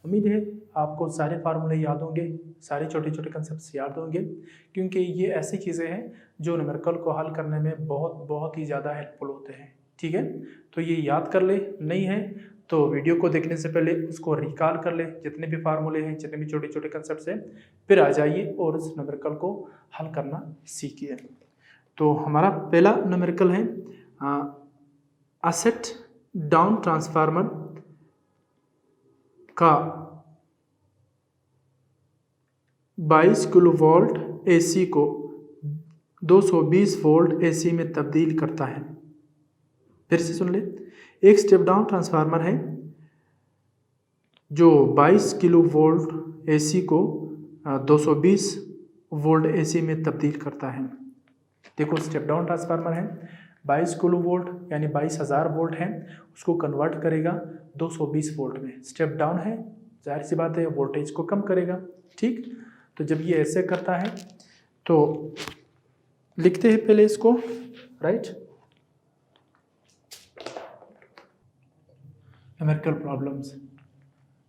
उम्मीद है आपको सारे फार्मूले याद होंगे, सारे छोटे छोटे कंसेप्ट याद होंगे, क्योंकि ये ऐसी चीज़ें हैं जो न्यूमेरिकल को हल करने में बहुत बहुत ही ज़्यादा हेल्पफुल होते हैं। ठीक है, तो ये याद कर ले, नहीं है तो वीडियो को देखने से पहले उसको रिकॉल कर ले, जितने भी फार्मूले हैं, जितने भी छोटे छोटे कंसेप्ट हैं, फिर आ जाइए और इस न्यूमेरिकल को हल करना सीखिए। तो हमारा पहला न्यूमेरिकल है असेट डाउन ट्रांसफार्मर का 22 किलोवोल्ट एसी को 220 वोल्ट एसी में तब्दील करता है। फिर से सुन ले, एक स्टेप डाउन ट्रांसफार्मर है जो 22 किलो वोल्ट एसी को 220 वोल्ट एसी में तब्दील करता है। देखो, स्टेप डाउन ट्रांसफार्मर है, 22 किलो वोल्ट यानी 22,000 वोल्ट है, उसको कन्वर्ट करेगा 220 वोल्ट में। स्टेप डाउन है, जाहिर सी बात है वोल्टेज को कम करेगा। ठीक, तो जब ये ऐसे करता है तो लिखते हैं पहले इसको, राइट, न्यूमेरिकल प्रॉब्लम्स,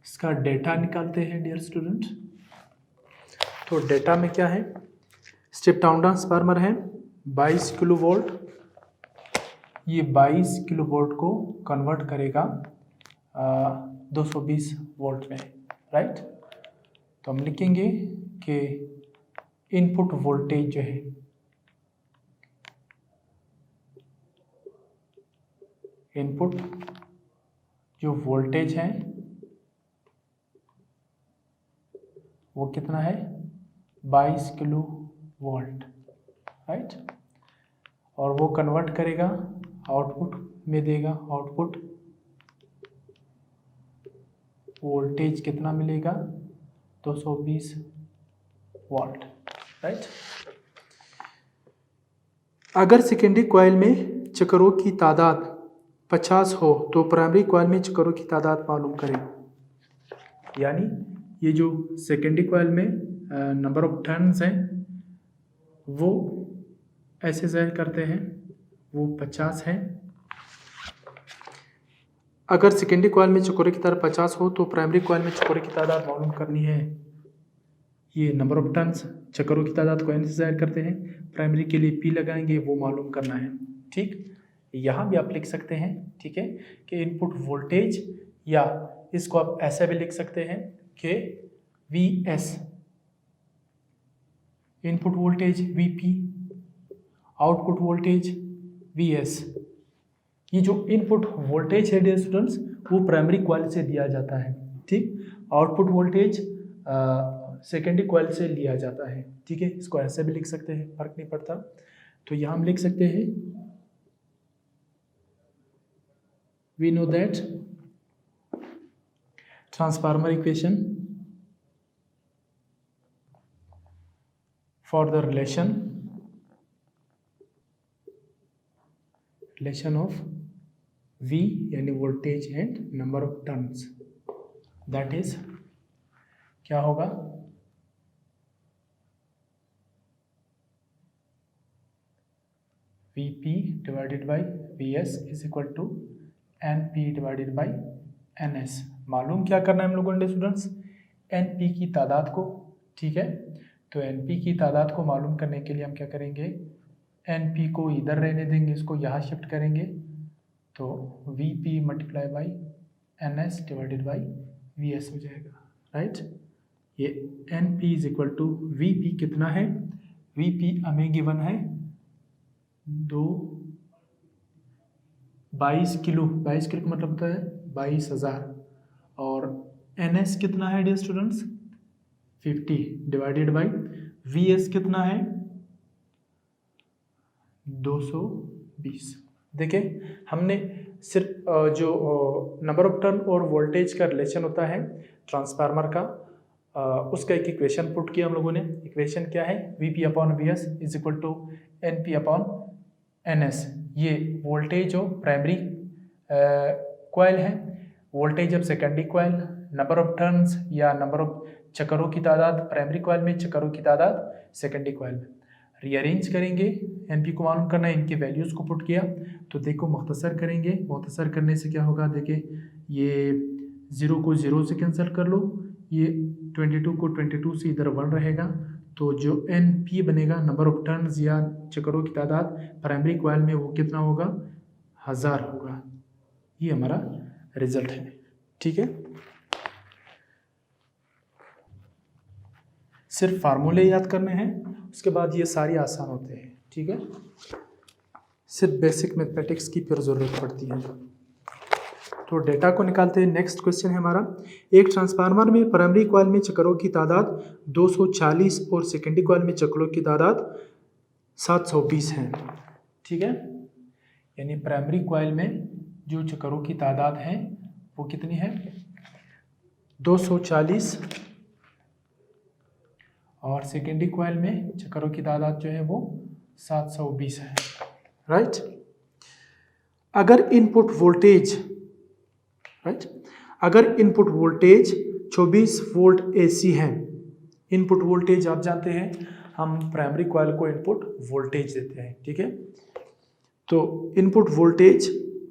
इसका डेटा निकालते हैं डियर स्टूडेंट। तो डेटा में क्या है, स्टेप डाउन ट्रांसफार्मर है 22 किलो वोल्ट, ये 22 किलो वोल्ट को कन्वर्ट करेगा 220 वोल्ट में, राइट। तो हम लिखेंगे कि इनपुट वोल्टेज जो है, इनपुट जो वोल्टेज है वो कितना है, 22 किलो वोल्ट, राइट। और वो कन्वर्ट करेगा, आउटपुट में देगा, आउटपुट वोल्टेज कितना मिलेगा, 220 वोल्ट, राइट। अगर सेकेंडरी कॉइल में चक्रों की तादाद 50 हो तो प्राइमरी कॉइल में चक्रों की तादाद मालूम करें। यानी ये जो सेकेंडरी कॉइल में नंबर ऑफ टर्न्स हैं वो ऐसे ज़ाहिर करते हैं, वो 50 हैं। अगर सेकेंडरी कॉइल में चक्रों की तादाद 50 हो तो प्राइमरी कॉइल में चक्रों की तादाद मालूम करनी है। ये नंबर ऑफ टर्न्स चक्रों की तादाद को ऐसे ज़ाहिर करते हैं, प्राइमरी के लिए P लगाएंगे, वो मालूम करना है। ठीक, यहाँ भी आप लिख सकते हैं, ठीक है, कि इनपुट वोल्टेज, या इसको आप ऐसे भी लिख सकते हैं कि VS input voltage, VP output voltage, VS। ये जो इनपुट वोल्टेज है डियर स्टूडेंट्स, वो प्राइमरी कॉइल से दिया जाता है। ठीक, आउटपुट वोल्टेज सेकेंडरी कॉइल से लिया जाता है। ठीक है, इसको ऐसे भी लिख सकते हैं, फर्क नहीं पड़ता। तो यहाँ हम लिख सकते हैं, we know that transformer equation for the relation of V यानी voltage and number of turns, that is क्या होगा, Vp divided by Vs is equal to Np divided by Ns। मालूम क्या करना है हम लोगों ने स्टूडेंट्स, Np की तादाद को। ठीक है, तो Np की तादाद को मालूम करने के लिए हम क्या करेंगे, Np को इधर रहने देंगे, इसको यहाँ शिफ्ट करेंगे, तो Vp multiply by Ns divided by Vs हो जाएगा, राइट। ये Np is equal to Vp कितना है, Vp हमें गिवन है 22 किलो, 22 किलो का मतलब होता है 22,000, और Ns कितना है dear students, 50 divided by Vs कितना है 220। देखिए, हमने सिर्फ जो नंबर ऑफ टर्न और वोल्टेज का रिलेशन होता है ट्रांसफार्मर का, उसका एक इक्वेशन पुट किया हम लोगों ने। इक्वेशन क्या है, Vp upon Vs is equal to Np upon Ns। ये वोल्टेज जो प्राइमरी कॉइल है, वोल्टेज अब secondary coil, number of turns या नंबर ऑफ चक्रों की तादाद प्राइमरी कॉइल में, चक्रों की तादाद सेकेंडरी कॉइल में। रीअरेंज करेंगे, Np को मालूम करना है, इनके वैल्यूज़ को पुट किया, तो देखो मुख्तसर करेंगे, मुख्तसर करने से क्या होगा, देखिए ये 0 को 0 से कैंसिल कर लो, ये 22 को 22 से इधर 1 रहेगा, तो जो NP बनेगा, नंबर ऑफ टर्न्स या चक्करों की तादाद प्राइमरी कॉइल में, वो कितना होगा, 1000 होगा। ये हमारा रिजल्ट है। ठीक है, सिर्फ फार्मूले याद करने हैं, उसके बाद ये सारी आसान होते हैं। ठीक है, सिर्फ बेसिक मैथमेटिक्स की फिर ज़रूरत पड़ती है। तो डेटा को निकालते हैं। नेक्स्ट क्वेश्चन है हमारा, एक ट्रांसफार्मर में प्राइमरी कॉइल में चक्करों की तादाद 240 और सेकेंडरी कॉइल में चक्करों की तादाद 720 है। ठीक है, यानी प्राइमरी कॉइल में जो चक्करों की तादाद है वो कितनी है, 240, और सेकेंडरी कॉइल में चक्करों की तादाद जो है वो 720 है। राइट, अगर इनपुट वोल्टेज अगर इनपुट वोल्टेज 24 वोल्ट AC है, इनपुट वोल्टेज आप जानते हैं, हम प्राइमरी कॉइल को इनपुट वोल्टेज देते हैं। ठीक है, तो इनपुट वोल्टेज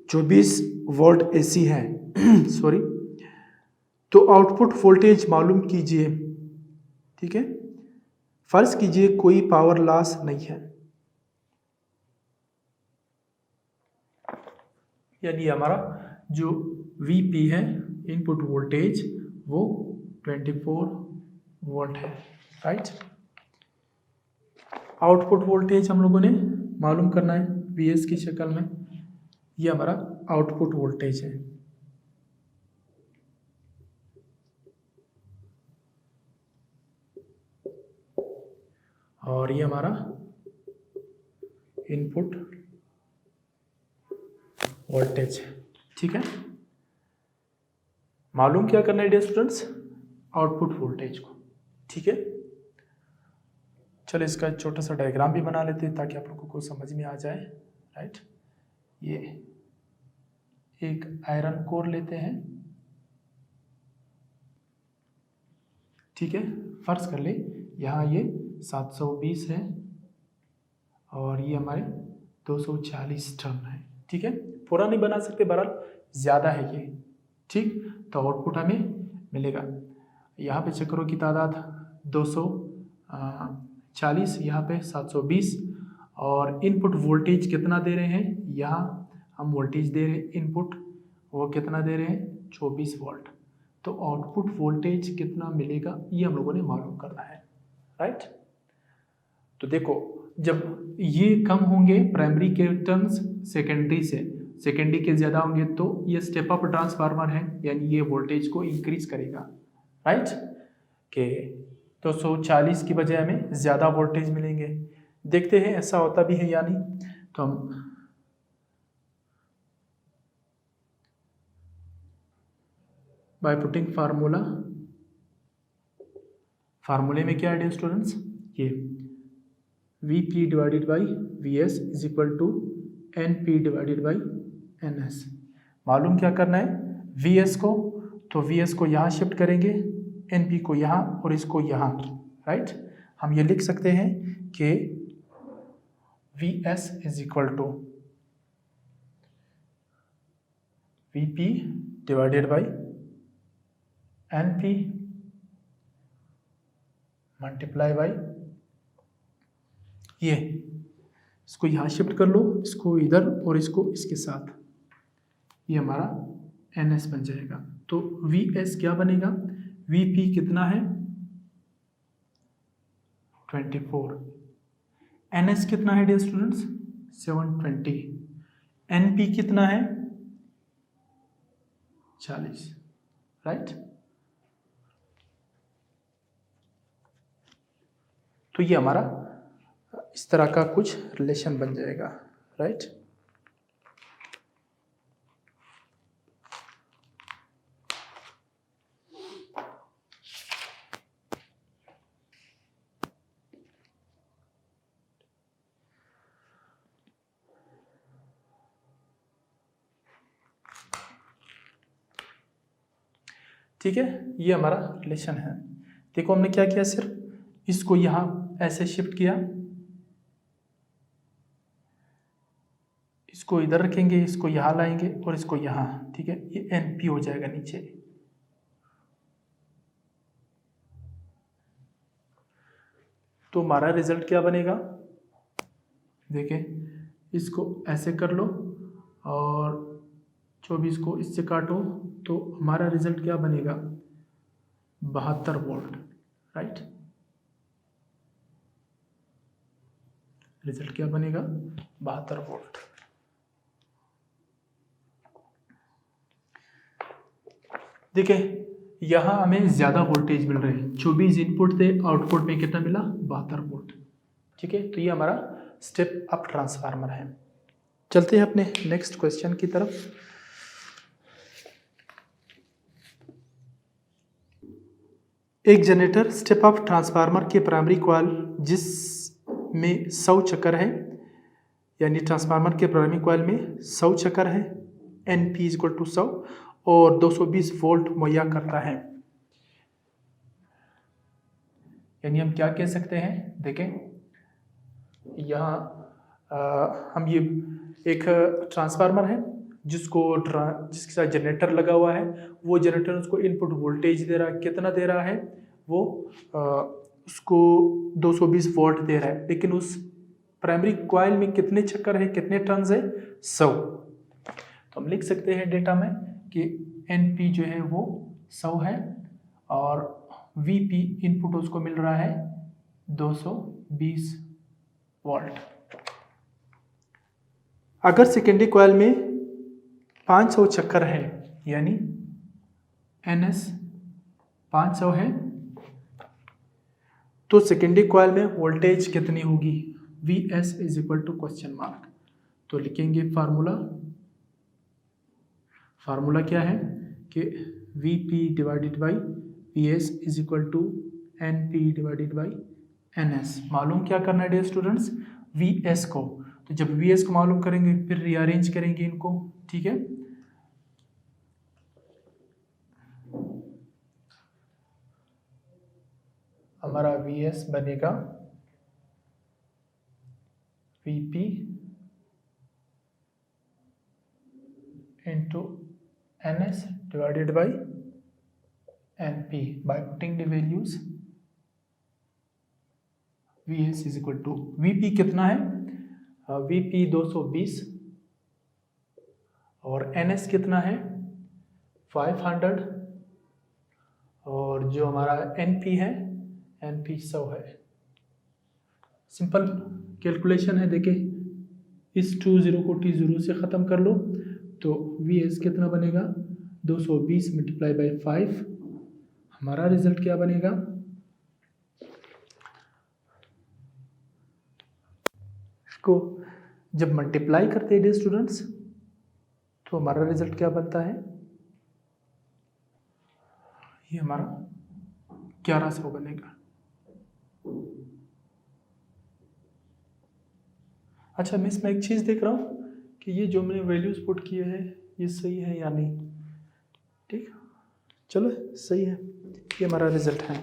24 वोल्ट AC है सॉरी, तो आउटपुट वोल्टेज मालूम कीजिए। ठीक है, फर्ज कीजिए कोई पावर लॉस नहीं है, यानी हमारा जो VP है, इनपुट वोल्टेज, वो 24 वोल्ट है। राइट, आउटपुट वोल्टेज हम लोगों ने मालूम करना है VS की शक्ल में, ये हमारा आउटपुट वोल्टेज है। और ये हमारा इनपुट वोल्टेज है। ठीक है, मालूम क्या करना है डियर स्टूडेंट्स, आउटपुट वोल्टेज को। ठीक है, चलो इसका छोटा सा डायग्राम भी बना लेते हैं ताकि आप लोगों को समझ में आ जाए। राइट, ये एक आयरन कोर लेते हैं। ठीक है, फर्ज कर ले यहाँ ये 720 है और ये हमारे 240 टर्न है। ठीक है, पूरा नहीं बना सकते, बहरहाल ज़्यादा है ये। ठीक, तो आउटपुट हमें मिलेगा, यहाँ पे चक्करों की तादाद 240, यहाँ पे 720, और इनपुट वोल्टेज कितना दे रहे हैं, यहाँ हम वोल्टेज दे रहे हैं इनपुट, वो कितना दे रहे हैं, 24 वोल्ट। तो आउटपुट वोल्टेज कितना मिलेगा ये हम लोगों ने मालूम करना है। राइट, तो देखो जब ये कम होंगे प्राइमरी के टर्म्स सेकेंडरी से, सेकेंडरी के ज़्यादा होंगे तो ये स्टेप अप ट्रांसफार्मर है, यानी ये वोल्टेज को इंक्रीज करेगा। राइट, के 240 की बजाय हमें ज़्यादा वोल्टेज मिलेंगे। देखते हैं ऐसा होता भी है या नहीं। तो हम बाय पुटिंग फार्मूले में क्या है स्टूडेंट्स, ये VP divided by VS is equal to NP divided by NS। मालूम क्या करना है, VS को, तो VS को यहाँ शिफ्ट करेंगे, NP को यहाँ और इसको यहाँ। राइट, हम ये लिख सकते हैं कि VS is equal to VP divided by NP multiply by ये, इसको यहाँ शिफ्ट कर लो, इसको इधर और इसको इसके साथ, ये हमारा NS बन जाएगा। तो VS क्या बनेगा, VP कितना है 24, NS कितना है डियर स्टूडेंट्स 720, NP कितना है 40। राइट, तो ये हमारा इस तरह का कुछ रिलेशन बन जाएगा। राइट, ठीक है, ये हमारा रिलेशन है। देखो हमने क्या किया, सिर्फ इसको यहाँ ऐसे शिफ्ट किया, इसको इधर रखेंगे, इसको यहाँ लाएंगे और इसको यहाँ। ठीक है, ये NP हो जाएगा नीचे। तो हमारा रिजल्ट क्या बनेगा, देखें इसको ऐसे कर लो और 24 को इससे काटो तो हमारा रिजल्ट क्या बनेगा, 72 वोल्ट, राइट। रिजल्ट क्या बनेगा, 72 वोल्ट। देखिए यहाँ हमें ज़्यादा वोल्टेज मिल रहे हैं, 24 इनपुट थे, आउटपुट में कितना मिला, 72 वोल्ट। ठीक है, तो ये हमारा स्टेप अप ट्रांसफार्मर है। चलते हैं अपने नेक्स्ट क्वेश्चन की तरफ। एक जनरेटर स्टेप अप ट्रांसफार्मर के प्राइमरी कॉइल जिसमें 100 चक्कर है, यानी ट्रांसफार्मर के प्राइमरी कॉइल में 100 चक्कर है, NP = 100 और 220 वोल्ट मुहैया करता है। यानी हम क्या कह सकते हैं, देखें यहाँ हम ये एक ट्रांसफार्मर है जिसके साथ जनरेटर लगा हुआ है, वो जनरेटर उसको इनपुट वोल्टेज दे रहा है, कितना दे रहा है वो उसको 220 वोल्ट दे रहा है, लेकिन उस प्राइमरी कॉइल में कितने चक्कर है, कितने टर्न्स है, 100। तो हम लिख सकते हैं डेटा में कि NP जो है वो 100 है और VP इनपुट उसको मिल रहा है 220 वोल्ट। अगर सेकेंडरी कॉइल में 500 चक्कर है, यानी NS 500 है, तो सेकेंडरी कॉइल में वोल्टेज कितनी होगी, VS = ? तो लिखेंगे फार्मूला क्या है कि VP/VS = NP/NS। मालूम क्या करना है डियर स्टूडेंट्स, VS को, तो जब VS को मालूम करेंगे फिर रीअरेंज करेंगे इनको, ठीक है। हमारा VS बनेगा VP into NS divided by NP by putting the values। VS = VP कितना है, VP 220 और NS कितना है 500 और जो हमारा NP है NP 100 है। सिंपल कैलकुलेशन है, देखिए इस 20 को T0 से ख़त्म कर लो तो VS कितना बनेगा 220 × 5। हमारा रिजल्ट क्या बनेगा, इसको जब मल्टीप्लाई करते हैं डियर स्टूडेंट्स तो हमारा रिजल्ट क्या बनता है, ये हमारा 1100 बनेगा। अच्छा, मैं इसमें एक चीज़ देख रहा हूँ कि ये जो मैंने वैल्यूज पुट किए हैं ये सही है या नहीं, ठीक, चलो सही है, ये हमारा रिजल्ट है।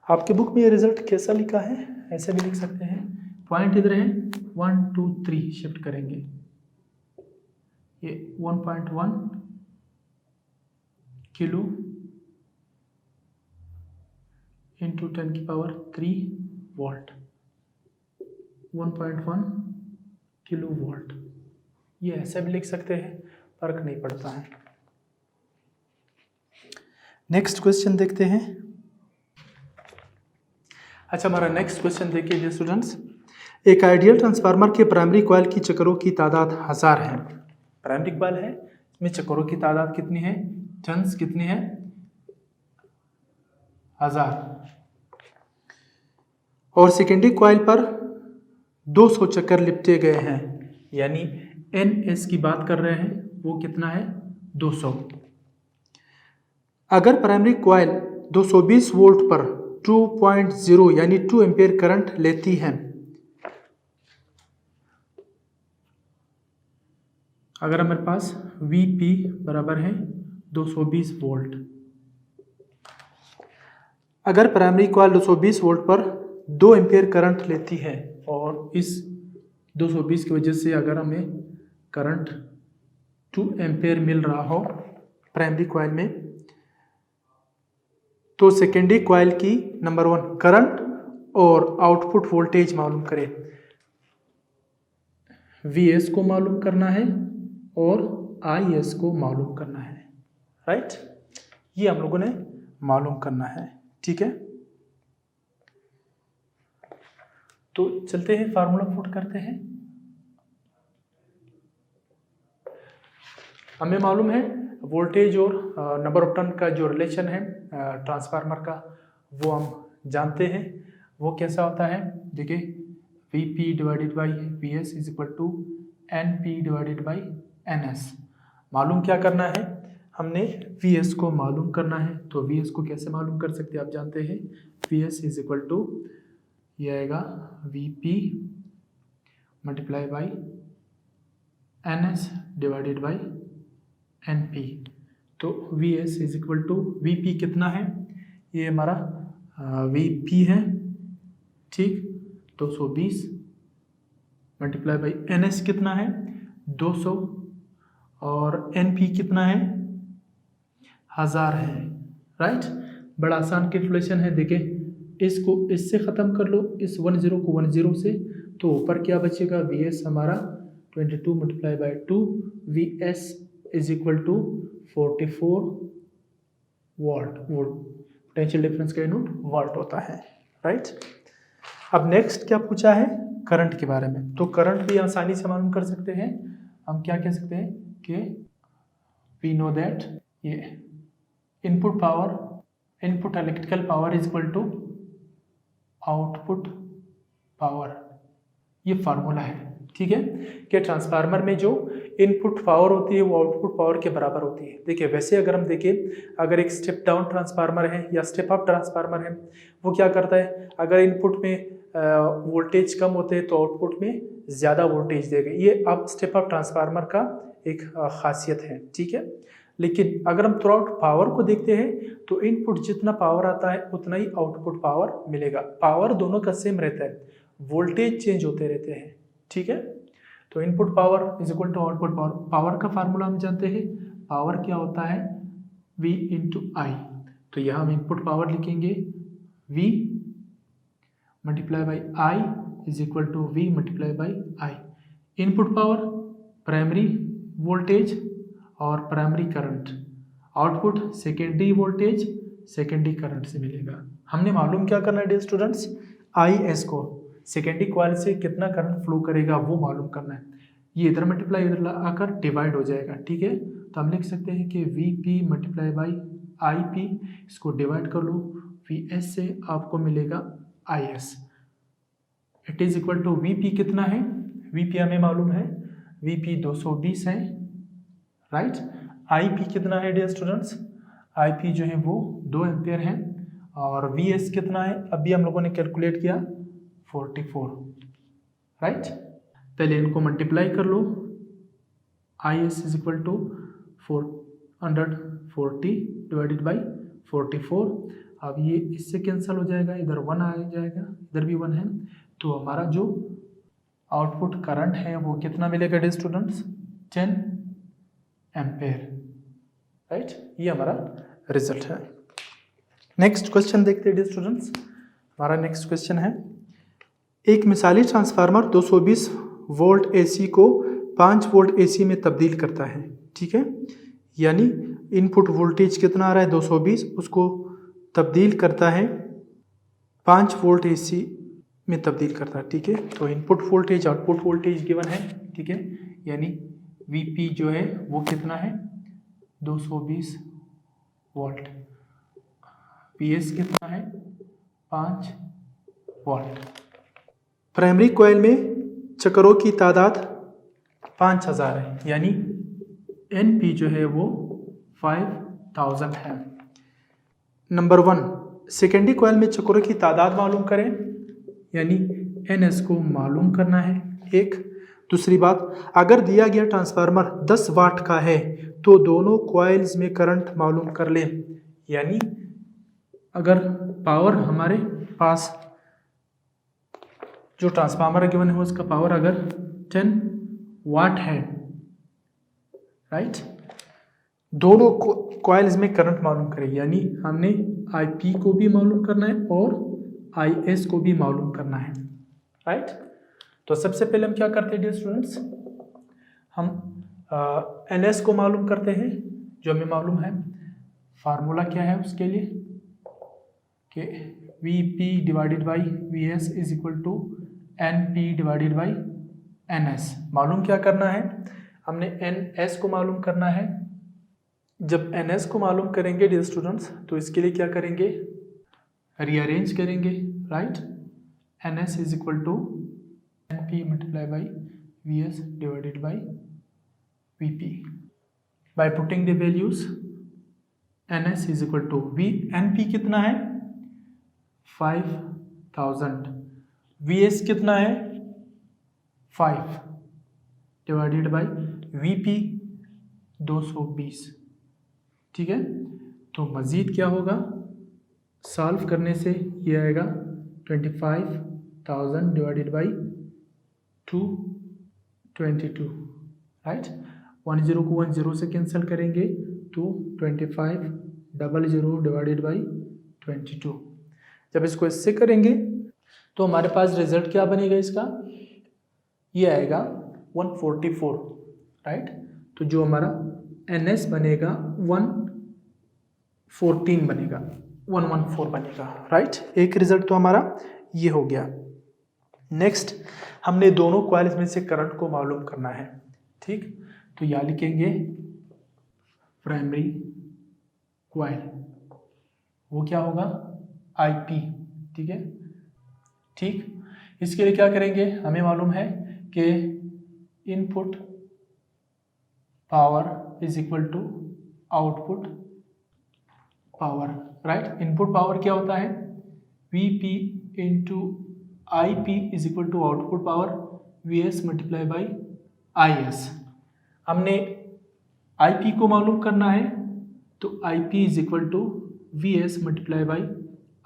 आपके बुक में ये रिजल्ट कैसा लिखा है, ऐसे भी लिख सकते हैं, पॉइंट इधर है 1 2 3 शिफ्ट करेंगे, ये 1.1 kilo into 10³ volt, 1.1 kilo volt, ये ऐसे भी लिख सकते हैं, फर्क नहीं पड़ता है। नेक्स्ट क्वेश्चन देखते हैं। अच्छा, हमारा नेक्स्ट क्वेश्चन देखिए डियर स्टूडेंट्स, एक आइडियल ट्रांसफार्मर के प्राइमरी कॉइल की चक्करों की तादाद 1000 है। प्राइमरी कॉइल है, इसमें चक्करों की तादाद कितनी है, टर्न्स कितनी है, 1000, और सेकेंडरी कॉइल पर 200 चक्कर लिपटे गए हैं, यानी NS की बात कर रहे हैं, वो कितना है 200। अगर प्राइमरी कॉइल 220 वोल्ट पर 2.0 यानी 2 एम्पीयर करंट लेती है, अगर हमारे पास VP बराबर है 220 वोल्ट, अगर प्राइमरी कॉइल 220 वोल्ट पर 2 एम्पीयर करंट लेती है और इस 220 की वजह से अगर हमें करंट 2 एम्पीयर मिल रहा हो प्राइमरी कॉइल में, तो सेकेंडरी कॉइल की नंबर 1 करंट और आउटपुट वोल्टेज मालूम करें। Vs को मालूम करना है और Is को मालूम करना है, राइट। ये हम लोगों ने मालूम करना है, ठीक है। तो चलते हैं फार्मूला पुट करते हैं। हमें मालूम है वोल्टेज और नंबर ऑफ टर्न का जो रिलेशन है ट्रांसफार्मर का, वो हम जानते हैं। वो कैसा होता है, देखिए Vp divided by Vs is equal to Np divided by Ns। मालूम क्या करना है, हमने Vs को मालूम करना है। तो Vs को कैसे मालूम कर सकते हैं, आप जानते हैं Vs इज इक्वल टू ये आएगा Vp multiply by Ns divided by Np। तो Vs is equal to Vp कितना है, ये हमारा Vp है, ठीक, 220 मल्टीप्लाई बाई Ns कितना है 200 और Np कितना है 1000 है, राइट। बड़ा आसान कैलकुलेशन है। देखिए इसको इससे ख़त्म कर लो, इस 10 को 10 से, तो ऊपर क्या बचेगा, Vs हमारा 22 multiply by 2, Vs is equal to 44 volt. Potential difference का यूनिट वॉल्ट होता है, राइट। अब नेक्स्ट क्या पूछा है, करंट के बारे में। तो करंट भी आसानी से मालूम कर सकते हैं। हम क्या कह सकते हैं कि वी नो दैट ये input power, input electrical power is equal to output power, ये फार्मूला है, ठीक है। कि ट्रांसफार्मर में जो इनपुट पावर होती है वो आउटपुट पावर के बराबर होती है। देखिए वैसे अगर हम देखें, अगर एक स्टेप डाउन ट्रांसफार्मर है या स्टेप अप ट्रांसफार्मर है, वो क्या करता है, अगर इनपुट में वोल्टेज कम होते हैं तो आउटपुट में ज़्यादा वोल्टेज देगा। ये अब स्टेप अप ट्रांसफार्मर का एक खासियत है, ठीक है। लेकिन अगर हम थ्रू आउट पावर को देखते हैं तो इनपुट जितना पावर आता है उतना ही आउटपुट पावर मिलेगा। पावर दोनों का सेम रहता है, वोल्टेज चेंज होते रहते हैं, ठीक है। तो input power is equal to output power. Power का फार्मूला हम जानते हैं, पावर क्या होता है V इंटू आई। तो यहाँ हम इनपुट पावर लिखेंगे V multiply by I is equal to V multiply by I. Input power primary voltage और primary current, output secondary voltage secondary current से मिलेगा। हमने मालूम क्या करना है डियर स्टूडेंट्स, Is को सेकेंडरी कॉइल से कितना करंट फ्लो करेगा वो मालूम करना है। ये इधर मल्टीप्लाई इधर आकर डिवाइड हो जाएगा, ठीक है। तो हम लिख सकते हैं कि Vp मल्टीप्लाई बाई Ip, इसको डिवाइड कर लो, Vs से आपको मिलेगा Is। It is equal to Vp कितना है, Vp हमें मालूम है Vp 220 है, राइट। Ip कितना है डियर स्टूडेंट्स, Ip जो है वो 2 एम्पियर है और Vs कितना है अभी हम लोगों ने कैलकुलेट किया 44, राइट। पहले इनको मल्टीप्लाई कर लो, Is is equal to 440 divided by 44। अब ये इससे कैंसिल हो जाएगा, इधर 1 आ जाएगा, इधर भी 1 है। तो हमारा जो आउटपुट करंट है वो कितना मिलेगा डियर स्टूडेंट्स, 10 एम्पेयर, राइट। ये हमारा रिजल्ट है। नेक्स्ट क्वेश्चन देखते हैं डियर स्टूडेंट्स। हमारा नेक्स्ट क्वेश्चन है, एक मिसाली ट्रांसफार्मर 220 वोल्ट एसी को 5 वोल्ट एसी में तब्दील करता है, ठीक है। यानी इनपुट वोल्टेज कितना आ रहा है 220, उसको तब्दील करता है 5 वोल्ट एसी में तब्दील करता है, ठीक है। तो input voltage output voltage given है, ठीक है। यानी Vp जो है वो कितना है 220 वोल्ट, Vs कितना है 5 वोल्ट। प्राइमरी कॉइल में चक्रों की तादाद 5000 है, यानी Np जो है वो 5000 है। नंबर 1, सेकेंडरी कॉइल में चक्रों की तादाद मालूम करें, यानी Ns को मालूम करना है एक। दूसरी बात, अगर दिया गया ट्रांसफार्मर 10 वाट का है तो दोनों कॉइल्स में करंट मालूम कर लें। यानी अगर पावर हमारे पास जो ट्रांसफार्मर गिवन है उसका पावर अगर 10 वाट है, राइट, दोनों कॉइल्स में करंट मालूम करेंगे, यानी हमने IP को भी मालूम करना है और IS को भी मालूम करना है, राइट। तो सबसे पहले हम क्या करते हैं डियर स्टूडेंट्स, हम NS को मालूम करते हैं, जो हमें मालूम है। फार्मूला क्या है उसके लिए कि VP divided by VS is equal to NP divided by NS। मालूम क्या करना है, हमने NS को मालूम करना है। जब NS को मालूम करेंगे डियर स्टूडेंट्स, तो इसके लिए क्या करेंगे, रीअरेंज करेंगे, right. NS is equal to NP multiply by VS divided by VP। By putting the values NS is equal to NP कितना है 5000, VS कितना है 5 डिवाइडेड बाई VP 220, ठीक है। तो मज़ीद क्या होगा, सॉल्व करने से ये आएगा 25,000 डिवाइडेड बाई 222, राइट। 10 को 10 से कैंसिल करेंगे तो 2500 डिवाइडेड बाई 22। जब इसको इससे करेंगे तो हमारे पास रिजल्ट क्या बनेगा इसका, ये आएगा 144, राइट। तो जो हमारा NS बनेगा 114 बनेगा, 114 बनेगा, राइट। एक रिजल्ट तो हमारा ये हो गया। नेक्स्ट हमने दोनों कॉइल्स में से करंट को मालूम करना है, ठीक। तो यहाँ लिखेंगे प्राइमरी कॉइल, वो क्या होगा IP, ठीक है, ठीक। इसके लिए क्या करेंगे, हमें मालूम है कि input power is equal to output power, right. Input power क्या होता है VP into IP is equal to output power VS multiply by IS। हमने IP को मालूम करना है, तो IP is equal to VS multiply by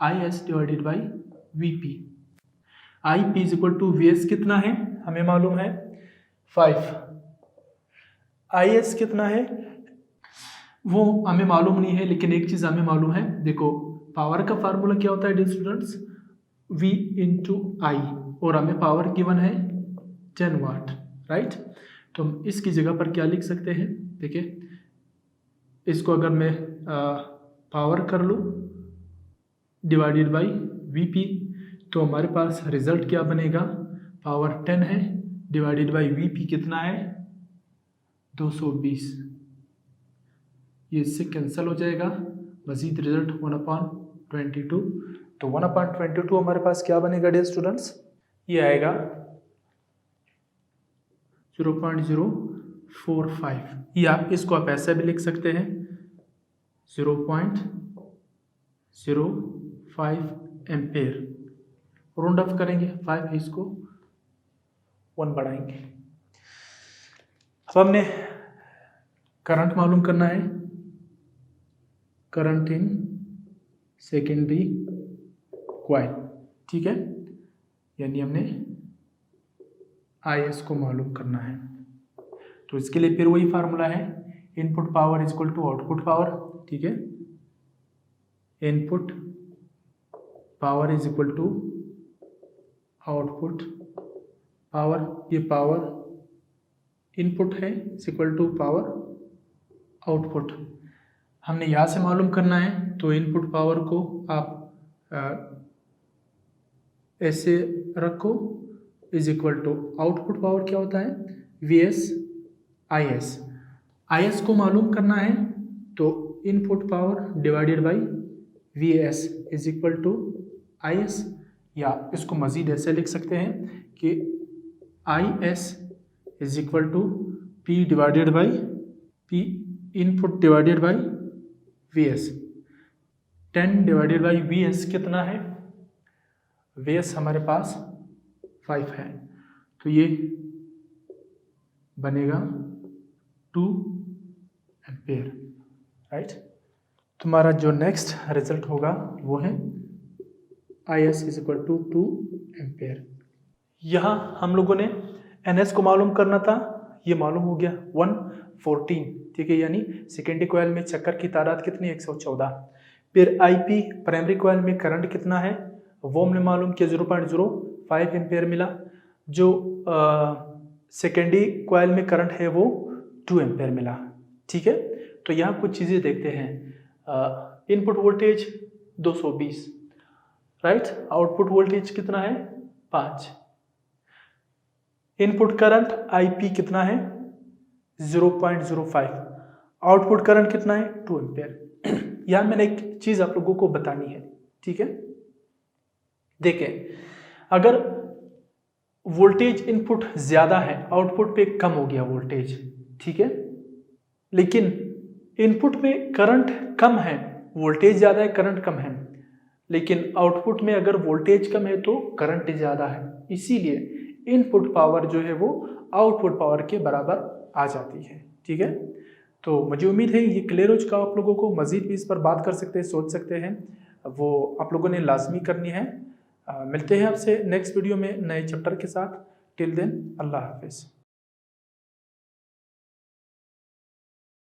IS divided by VP। IP is equal to VS कितना है हमें मालूम है 5, IS कितना है वो हमें मालूम नहीं है, लेकिन एक चीज़ हमें मालूम है। देखो पावर का फार्मूला क्या होता है डियर स्टूडेंट्स, V इंटू आई, और हमें पावर गिवन है 10 वाट, राइट। तो हम इसकी जगह पर क्या लिख सकते हैं, देखिए इसको अगर मैं पावर कर लूँ डिवाइडेड बाई VP, तो हमारे पास रिजल्ट क्या बनेगा, पावर 10 है डिवाइडेड बाई VP कितना है 220, ये इससे कैंसिल हो जाएगा, मजीद रिजल्ट 1/22। तो 1/22 हमारे पास क्या बनेगा डियर स्टूडेंट्स, ये आएगा 0.045, या इसको आप ऐसे भी लिख सकते हैं 0.05 एम्पेयर। राउंड ऑफ करेंगे 5 है, इसको 1 बढ़ाएंगे। अब हमने करंट मालूम करना है, करंट इन सेकेंडरी कॉइल, ठीक है, यानी हमने IS को मालूम करना है। तो इसके लिए फिर वही फार्मूला है, input power is equal to output power, ठीक है। Input power is equal to output power, ये पावर इनपुट है is equal to power output. हमने यहाँ से मालूम करना है, तो इनपुट पावर को आप ऐसे रखो is equal to output power क्या होता है VS IS। IS को मालूम करना है, तो input power divided by VS is equal to IS, या इसको मज़ीद ऐसे लिख सकते हैं कि IS is equal to P divided by P input divided by VS। 10 divided by VS कितना है, VS हमारे पास 5 है, तो ये बनेगा 2 एम्पेयर, राइट। तुम्हारा जो नेक्स्ट रिजल्ट होगा वो है IS is equal to 2 ampere. यहाँ हम लोगों ने NS को मालूम करना था, ये मालूम हो गया 114, ठीक है, यानी सेकेंडरी कॉइल में चक्कर की तादाद कितनी 114। फिर IP प्राइमरी कॉइल में करंट कितना है वो हमने मालूम किया 0.05 एम्पेयर मिला। जो सेकेंडरी कॉइल में करंट है वो 2 एम्पेयर मिला, ठीक है। तो यहाँ कुछ चीज़ें देखते हैं। Input voltage 220, right, output voltage कितना है 5, इनपुट करंट IP कितना है 0.05, आउटपुट करंट कितना है 2 एम्पेयर। यहाँ मैंने एक चीज़ आप लोगों को बतानी है, ठीक है। देखें, अगर वोल्टेज इनपुट ज़्यादा है, आउटपुट पे कम हो गया वोल्टेज, ठीक है, लेकिन इनपुट में करंट कम है, वोल्टेज ज़्यादा है, करंट कम है, लेकिन आउटपुट में अगर वोल्टेज कम है तो करंट ज़्यादा है, इसीलिए इनपुट पावर जो है वो आउटपुट पावर के बराबर आ जाती है, ठीक है। तो मुझे उम्मीद है ये क्लियर हो चुका। आप लोगों को मज़ीद भी इस पर बात कर सकते हैं, सोच सकते हैं, वो आप लोगों ने लाजमी करनी है। मिलते हैं आपसे नेक्स्ट वीडियो में नए चैप्टर के साथ। टिल देन अल्लाह हाफिज़।